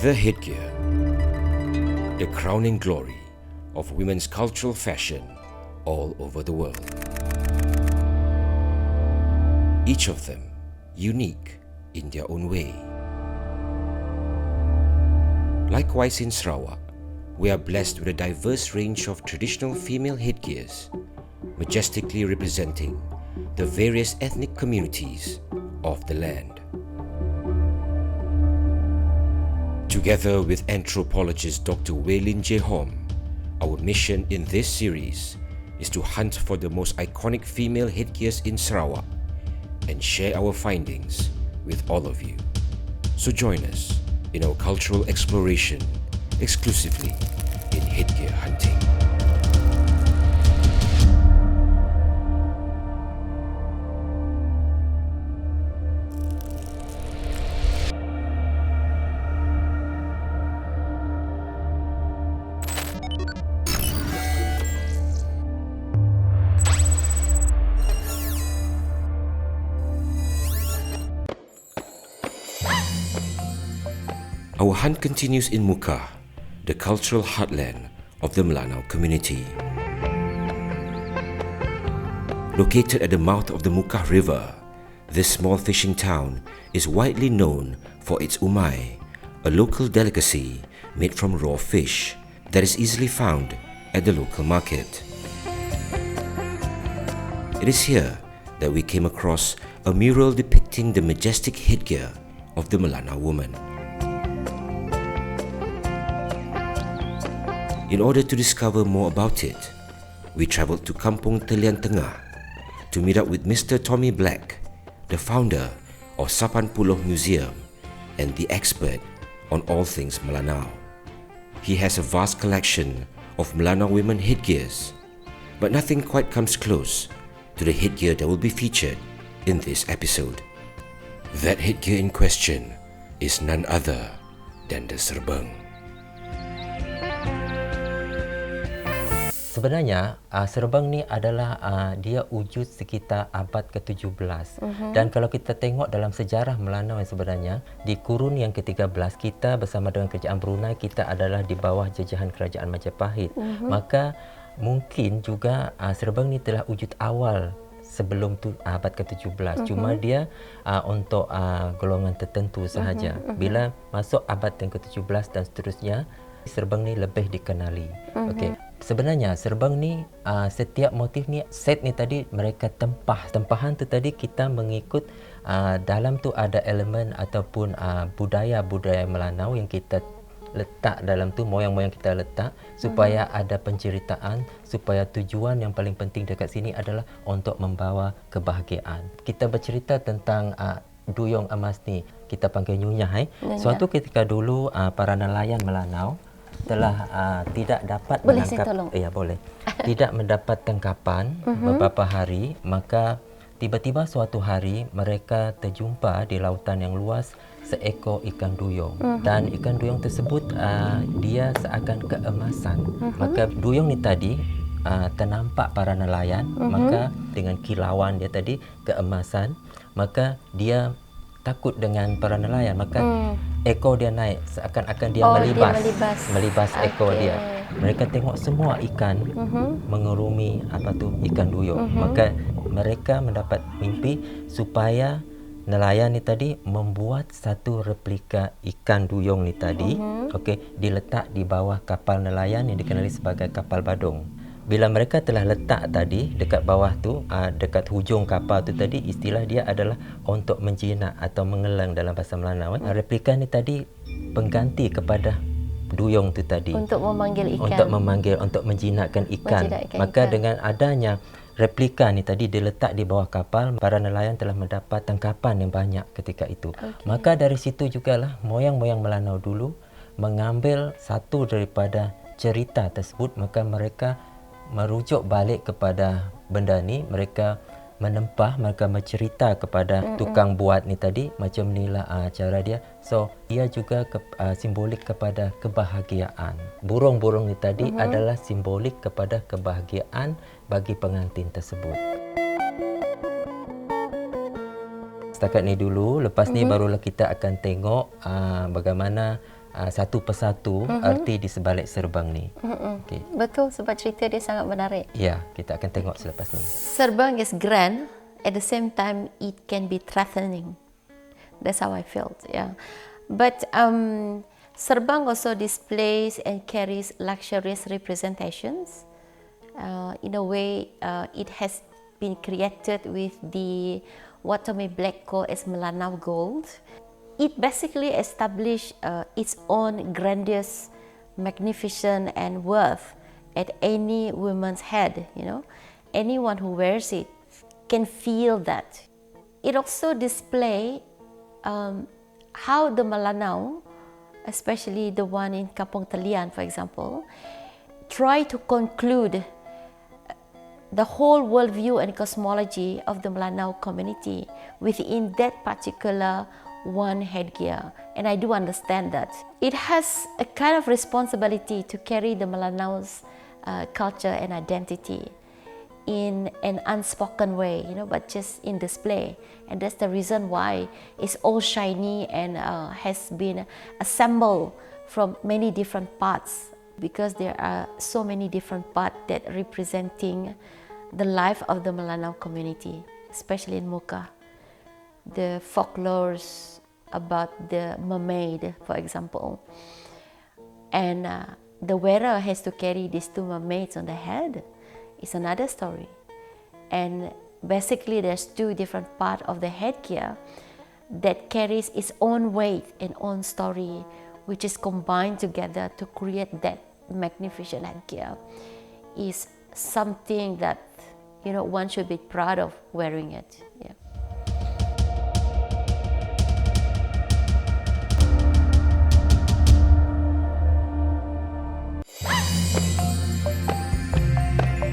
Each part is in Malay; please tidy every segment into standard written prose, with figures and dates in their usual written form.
The headgear, the crowning glory of women's cultural fashion all over the world. Each of them unique in their own way. Likewise in Sarawak, we are blessed with a diverse range of traditional female headgears, majestically representing the various ethnic communities of the land. Together with anthropologist Dr. Wei Lin J. Hom, our mission in this series is to hunt for the most iconic female headgears in Sarawak and share our findings with all of you. So join us in our cultural exploration exclusively in headgear hunting. Our hunt continues in Muka, the cultural heartland of the Melanau community. Located at the mouth of the Muka River, this small fishing town is widely known for its umai, a local delicacy made from raw fish that is easily found at the local market. It is here that we came across a mural depicting the majestic headgear of the Melanau woman. In order to discover more about it, we travelled to Kampung Telian Tengah to meet up with Mr. Tommy Black, the founder of Sapan Puloh Museum and the expert on all things Melanau. He has a vast collection of Melanau women headgears, but nothing quite comes close to the headgear that will be featured in this episode. That headgear in question is none other than the serbang. Sebenarnya serbang ni adalah dia wujud sekitar abad ke-17 dan kalau kita tengok dalam sejarah Melanau yang sebenarnya di kurun yang ke-13 kita bersama dengan kerajaan Brunei kita adalah di bawah jajahan kerajaan Majapahit. Maka mungkin juga serbang ni telah wujud awal sebelum tu abad ke-17. Cuma dia untuk golongan tertentu sahaja. Bila masuk abad yang ke-17 dan seterusnya serbang ni lebih dikenali. Okey. Sebenarnya serbang ni setiap motif ni set ni tadi mereka tempahan tu tadi kita mengikut dalam tu ada elemen ataupun budaya-budaya Melanau yang kita letak dalam tu, moyang-moyang kita letak supaya ada penceritaan, supaya tujuan yang paling penting dekat sini adalah untuk membawa kebahagiaan. Kita bercerita tentang duyung emas ni, kita panggil nyunyah. Suatu ketika dulu para nelayan Melanau telah tidak dapat menangkap, tidak mendapat tangkapan beberapa hari, maka tiba-tiba suatu hari mereka terjumpa di lautan yang luas seekor ikan duyung dan ikan duyung tersebut dia seakan keemasan. Maka duyung ni tadi ternampak para nelayan, maka dengan kilauan dia tadi keemasan, maka dia takut dengan para nelayan, maka ekor dia naik seakan-akan dia melibas ekor dia. Mereka tengok semua ikan mengerumi ikan duyung. Maka mereka mendapat mimpi supaya nelayan ni tadi membuat satu replika ikan duyung ni tadi, diletak di bawah kapal nelayan yang dikenali sebagai kapal badung. Bila mereka telah letak tadi dekat bawah tu, dekat hujung kapal tu tadi, istilah dia adalah untuk menjinak atau mengelang dalam bahasa Melanau. Replika ni tadi pengganti kepada duyung tu tadi. Untuk memanggil ikan. Untuk menjinakkan ikan. Maka dengan adanya replika ni tadi diletak di bawah kapal, para nelayan telah mendapat tangkapan yang banyak ketika itu. Maka dari situ jugalah moyang-moyang Melanau dulu mengambil satu daripada cerita tersebut, maka mereka merujuk balik kepada benda ni, mereka menempah, mereka mencerita kepada tukang buat ni tadi, macam inilah cara dia. So dia juga simbolik kepada kebahagiaan. Burung-burung ni tadi adalah simbolik kepada kebahagiaan bagi pengantin tersebut. Setakat ni dulu, lepas ni barulah kita akan tengok bagaimana satu persatu arti di sebalik serbang ni. Okay. Betul, sebab cerita dia sangat menarik. Ya, kita akan tengok selepas ni. Serbang is grand, at the same time it can be threatening. That's how I felt, yeah. But serbang also displays and carries luxurious representations. In a way, it has been created with the what Tommy Black called as Melanau gold. It basically established its own grandiose, magnificent and worth at any woman's head. You know, anyone who wears it can feel that. It also displays how the Melanau, especially the one in Kampung Telian, for example, try to conclude the whole worldview and cosmology of the Melanau community within that particular one headgear. And I do understand that. It has a kind of responsibility to carry the Melanau's culture and identity in an unspoken way, you know, but just in display. And that's the reason why it's all shiny and has been assembled from many different parts, because there are so many different parts that representing the life of the Melanau community, especially in Muka. The folklores about the mermaid, for example, and the wearer has to carry these two mermaids on the head. It's another story. And basically there's two different parts of the headgear that carries its own weight and own story, which is combined together to create that magnificent headgear. Is something that, you know, one should be proud of wearing it. Yeah.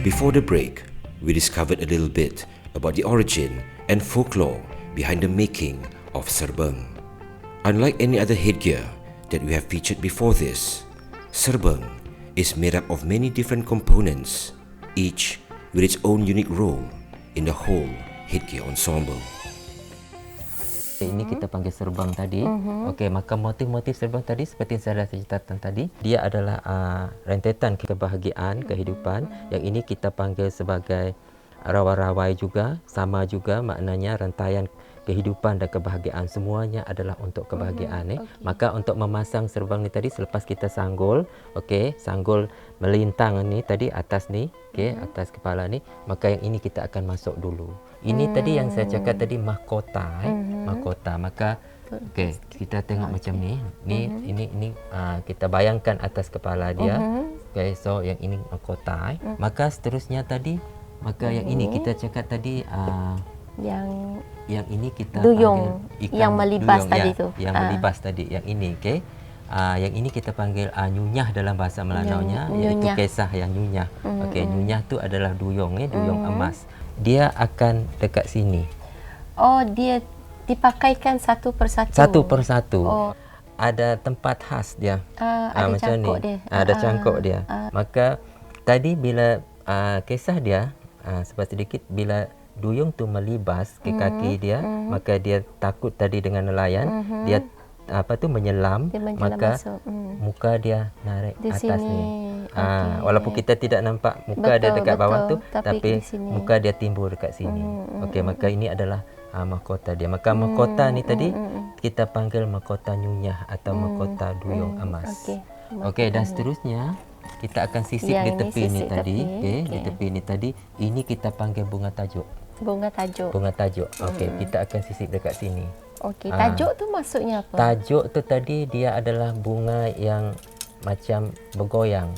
Before the break, we discovered a little bit about the origin and folklore behind the making of serbang. Unlike any other headgear that we have featured before this, serbang is made up of many different components, each with its own unique role in the whole headgear ensemble. Ini kita panggil serbang tadi. Okey, maka motif-motif serbang tadi seperti yang saya dah ceritakan tadi, dia adalah rentetan kebahagiaan, kehidupan. Yang ini kita panggil sebagai rawai-rawai juga, sama juga maknanya rantaian kehidupan dan kebahagiaan, semuanya adalah untuk kebahagiaan. Okay. Maka untuk memasang serbang ni tadi, selepas kita sanggul, okey, sanggul melintang ni tadi atas ni, okey, atas kepala ni, maka yang ini kita akan masuk dulu. Ini tadi yang saya cakap tadi mahkota, mahkota. Maka okey, kita tengok macam ni. Ini kita bayangkan atas kepala dia. Okey, so yang ini mahkota. Maka seterusnya tadi, maka yang ini kita cakap tadi yang ini kita duyung, panggil ikan yang melibas duyung, tadi ya, tu. Yang melibas tadi. Yang ini, okey. Yang ini kita panggil nyunyah dalam bahasa Melanaunya, iaitu kisah yang nyunyah. Okey, nyunyah tu adalah duyung, duyung emas. Dia akan dekat sini. Oh, dia dipakaikan satu persatu. Satu persatu. Oh. Ada tempat khas dia. Ada macam cangkuk ni. dia. Ada cangkuk dia. Maka tadi bila kisah dia sebab sedikit, bila duyung tu melibas ke kaki dia, maka dia takut tadi dengan nelayan, dia menyelam, maka muka dia narik di atas sini. ni. Okay. Walaupun kita tidak nampak muka dia dekat bawah tu, tapi di sini. muka dia timbul dekat sini. Okey, maka ini adalah mahkota dia. Maka mahkota ni tadi kita panggil mahkota nyunyah atau mahkota duyung emas. Okey, dan seterusnya kita akan sisip di tepi ni tadi. Okey, di tepi ni tadi, ini kita panggil bunga tajuk. Bunga tajuk. Bunga tajuk. Okey, kita akan sisip dekat sini. Okey, tajuk tu maksudnya apa? Tajuk tu tadi dia adalah bunga yang macam bergoyang.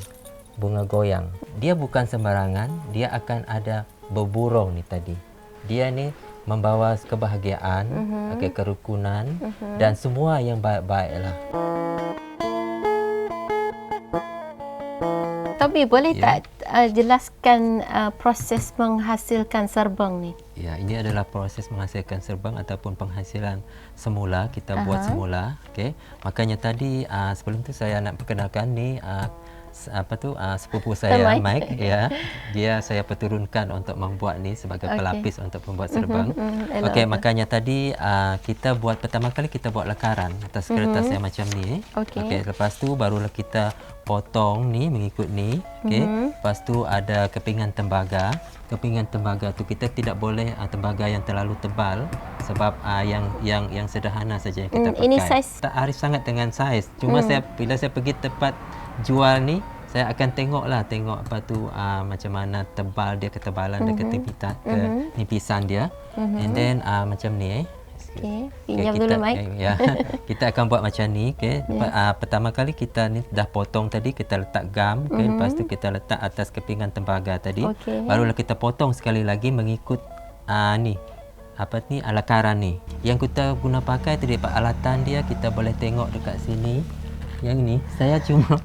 Bunga goyang. Dia bukan sembarangan, dia akan ada berburung ni tadi. Dia ni membawa kebahagiaan, okey, kerukunan dan semua yang baik-baiklah. Tapi boleh tak jelaskan proses menghasilkan serbang ni? Ya, ini adalah proses menghasilkan serbang ataupun penghasilan semula, kita buat semula. Okey. Makanya tadi sebelum tu saya nak perkenalkan ni sepupu saya Mike. Mike ya. Dia saya perturunkan untuk membuat ni sebagai pelapis untuk pembuat serbang. Okey, makanya tadi kita buat pertama kali kita buat lekaran atas kertas yang macam ni. Okey, lepas tu barulah kita potong ni mengikut ni. Okey. Lepas tu ada kepingan tembaga. Kepingan tembaga tu kita tidak boleh tembaga yang terlalu tebal sebab yang sederhana saja yang kita pakai. Ini saiz Tak arif sangat dengan saiz. Cuma bila saya pergi tempat jual ni, saya akan tengok apa tu macam mana tebal dia, ketebalan dia, kenipisan dia. And then macam ni Okey, pinjam dulu Mike. Ya, kita akan buat macam ni. Okey, pertama kali kita ni dah potong tadi, kita letak gam, lepas tu kita letak atas kepingan tembaga tadi. Barulah kita potong sekali lagi mengikut ni lakaran ni. Yang kita guna pakai tadi peralatan dia, kita boleh tengok dekat sini. Yang ni saya cuma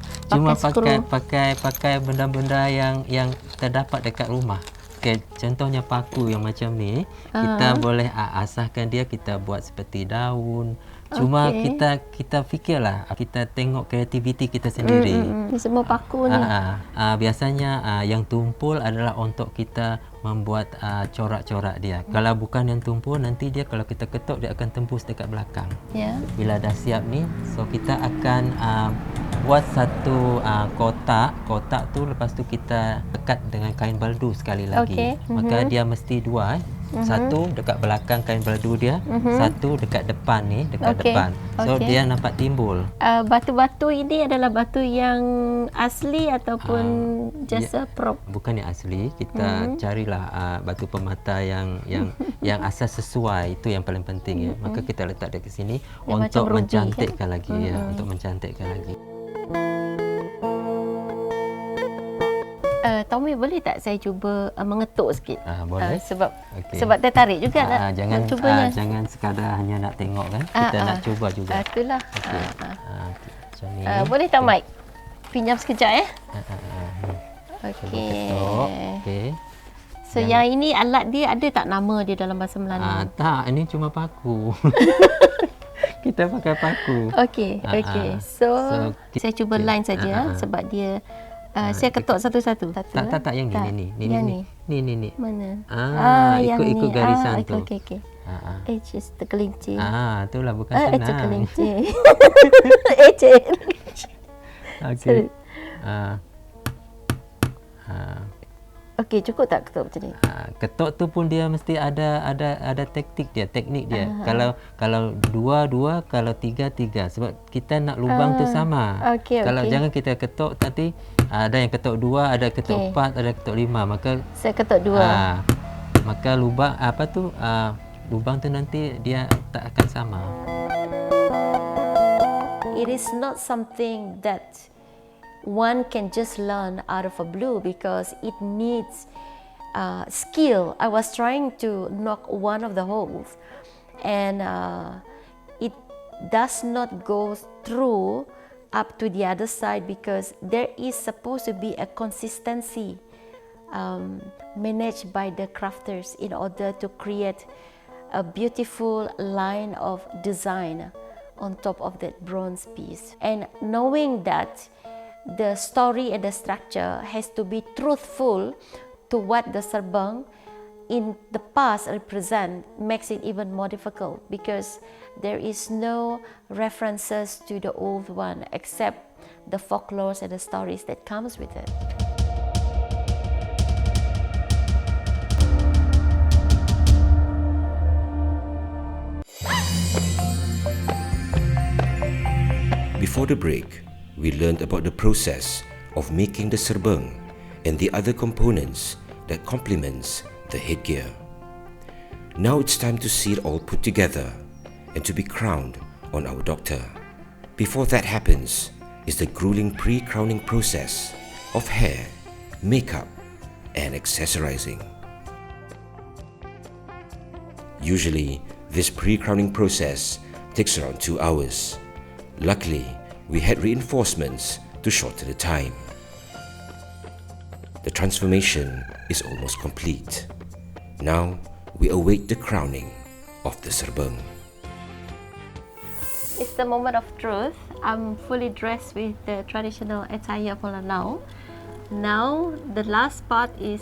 pakai benda-benda yang terdapat dekat rumah. Okey, contohnya paku yang macam ni, kita boleh asahkan dia, kita buat seperti daun. Cuma kita fikirlah, kita tengok kreativiti kita sendiri. Semua paku ni. Biasanya yang tumpul adalah untuk kita membuat corak-corak dia. Kalau bukan yang tumpul, nanti dia kalau kita ketuk dia akan tembus dekat belakang. Bila dah siap ni, so kita akan buat satu kotak tu, lepas tu kita lekat dengan kain baldu sekali lagi. Maka dia mesti dua. Satu dekat belakang kain baldu dia, satu dekat depan ni, depan. So dia nampak timbul. Batu-batu ini adalah batu yang asli ataupun jasa prop? Bukan yang asli. Kita carilah batu permata yang asas sesuai. Itu yang paling penting ya. Maka kita letak dekat sini yang untuk mencantikkan lagi untuk mencantikkan lagi. Tommy, boleh tak saya cuba mengetuk sikit? Boleh. Sebab tertarik juga nak cubanya. Jangan sekadar hanya nak tengok kan. Kita nak cuba juga. Itulah. Macam ni. Boleh tak Mike? Pinjam sekejap ya. Okey. So yang ini alat dia ada tak nama dia dalam bahasa Melayu? Tak, ini cuma paku. Kita pakai paku. Okey. So saya cuba line saja sebab dia saya ketuk satu-satu. Tak yang ni. Ni. Mana? Ikut garisan tu. Okey. Just tergelincir. Itulah bukan senang. Tergelincir. Okey. Okey, cukup tak ketuk macam ni? Ketuk tu pun dia mesti ada teknik dia. Kalau dua, kalau tiga. Sebab kita nak lubang tu sama. Kalau jangan kita ketuk nanti ada yang ketuk 2, ada ketuk 4, ada ketuk 5. Maka saya ketuk 2. Maka lubang lubang tu nanti dia tak akan sama. It is not something that one can just learn out of a blue because it needs skill. I was trying to knock one of the holes and it does not go through up to the other side because there is supposed to be a consistency managed by the crafters in order to create a beautiful line of design on top of that bronze piece. And knowing that the story and the structure has to be truthful to what the serbang in the past represent makes it even more difficult because there is no references to the old one except the folklores and the stories that comes with it. Before the break, we learned about the process of making the serbang and the other components that complements the headgear. Now it's time to see it all put together and to be crowned on our doctor. Before that happens is the grueling pre-crowning process of hair, makeup and accessorizing. Usually, this pre-crowning process takes around 2 hours. Luckily, we had reinforcements to shorten the time. The transformation is almost complete. Now, we await the crowning of the serbang. it's the moment of truth. I'm fully dressed with the traditional attire Melanau. Now the last part is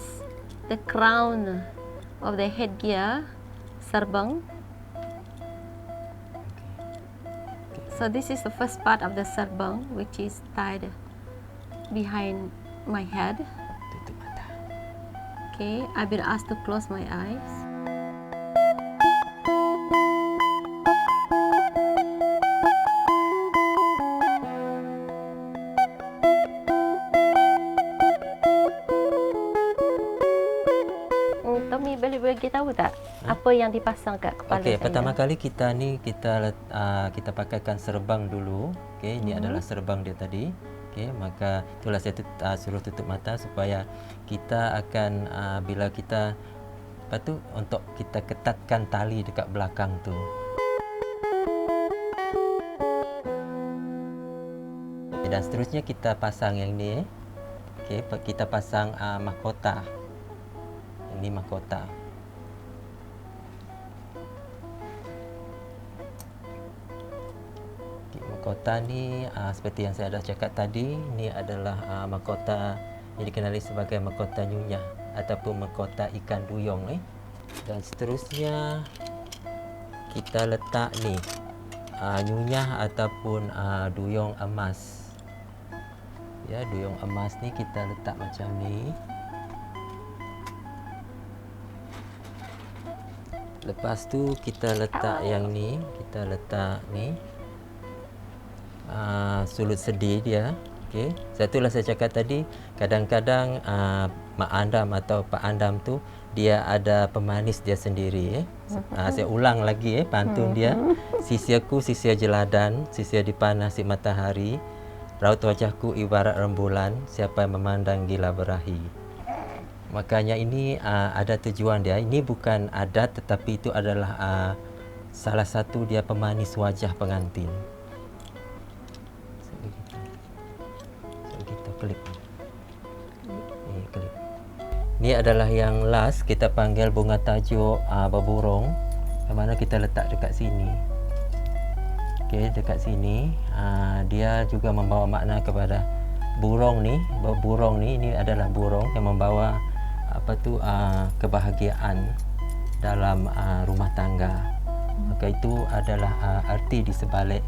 the crown of the headgear, serbang. So this is the first part of the serbang, which is tied behind my head. Tutup mata. Okay, I've been asked to close my eyes. Tommy, boleh bagi tahu tak apa yang dipasang kat kepala Okey, saya? pertama kali kita pakaikan serbang dulu. Okey, ini adalah serbang dia tadi. Okey, maka itulah saya suruh tutup mata supaya kita akan bila kita lepas tu untuk kita ketatkan tali dekat belakang tu. Okay, dan seterusnya kita pasang yang ni. Okey, kita pasang mahkota. Ini mahkota. Mahkota ni seperti yang saya dah cakap tadi, ni adalah mahkota yang dikenali sebagai mahkota nyunyah ataupun mahkota ikan duyung ni. Dan seterusnya kita letak ni nyunyah ataupun duyung emas. Ya, duyung emas ni kita letak macam ni. Lepas tu kita letak yang ni, kita letak ni sulut sedir dia. Okey, satulah saya cakap tadi, kadang-kadang mak andam atau pak andam tu dia ada pemanis dia sendiri. Saya ulang lagi pantun dia. Sisiaku sisia jeladan, sisia dipanasi matahari, raut wajahku ibarat rembulan, siapa yang memandang gila berahi. Makanya ini ada tujuan dia. Ini bukan adat, tetapi itu adalah salah satu dia pemanis wajah pengantin. So kita klip. Ini klip. Ini adalah yang last, kita panggil bunga tajuk berburung. Yang mana kita letak dekat sini. Okey, dekat sini. Dia juga membawa makna kepada burung ni. Burung ni, ini adalah burung yang membawa kebahagiaan dalam rumah tangga. Maka itu adalah arti di sebalik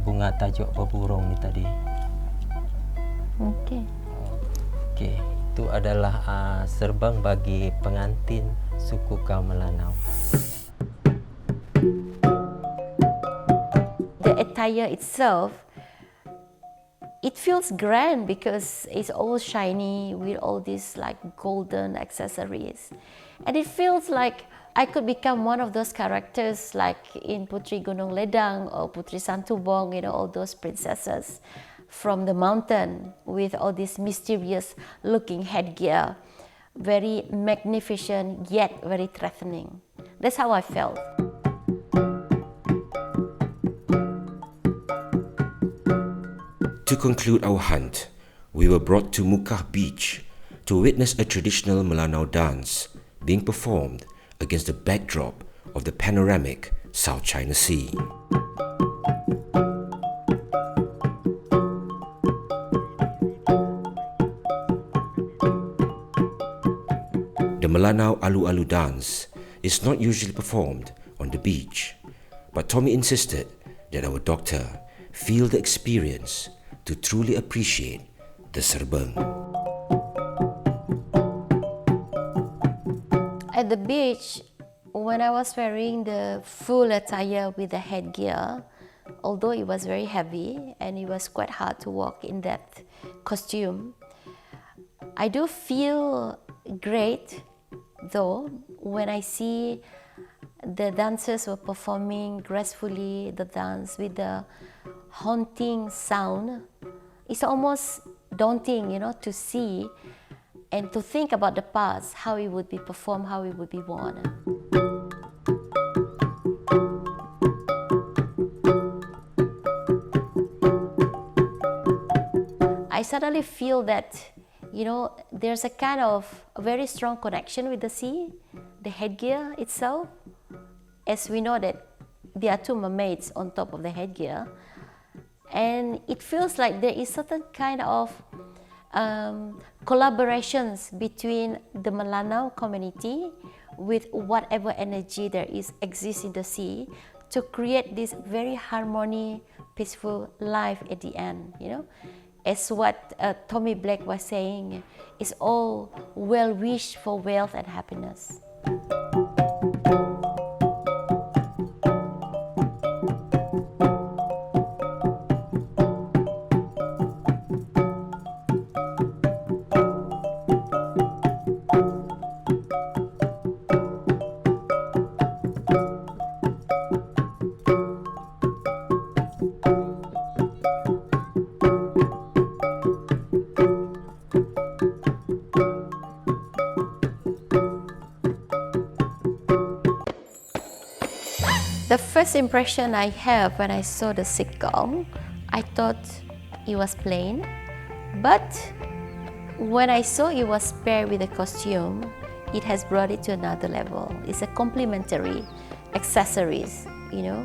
bunga tajuk berburung ni tadi. Okey. Okey, itu adalah serbang bagi pengantin suku kaum Melanau. The attire itself, it feels grand because it's all shiny with all these like golden accessories, and it feels like I could become one of those characters like in Putri Gunung Ledang or Putri Santubong, you know, all those princesses from the mountain with all this mysterious looking headgear, very magnificent yet very threatening. That's how I felt. To conclude our hunt, we were brought to Mukah Beach to witness a traditional Melanau dance being performed against the backdrop of the panoramic South China Sea. The Melanau Alu-Alu dance is not usually performed on the beach, but Tommy insisted that our doctor feel the experience to truly appreciate the serbang. At the beach, when I was wearing the full attire with the headgear, although it was very heavy and it was quite hard to walk in that costume, I do feel great though when I see the dancers were performing gracefully the dance with the haunting sound. It's almost daunting, you know, to see and to think about the past, how it would be performed, how it would be worn. I suddenly feel that, you know, there's a kind of a very strong connection with the sea, the headgear itself, as we know that there are two mermaids on top of the headgear, and it feels like there is certain kind of collaborations between the Melanau community with whatever energy there is exists in the sea to create this very harmony, peaceful life at the end. You know, as what Tommy Black was saying, it's all well wished for wealth and happiness. The first impression I have when I saw the sitcom, I thought it was plain, but when I saw it was paired with a costume, it has brought it to another level. It's a complementary accessories, you know,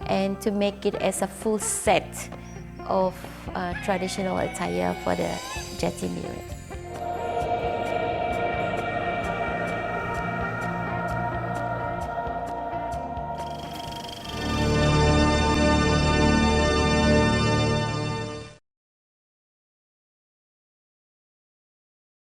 and to make it as a full set of traditional attire for the Jatimiri.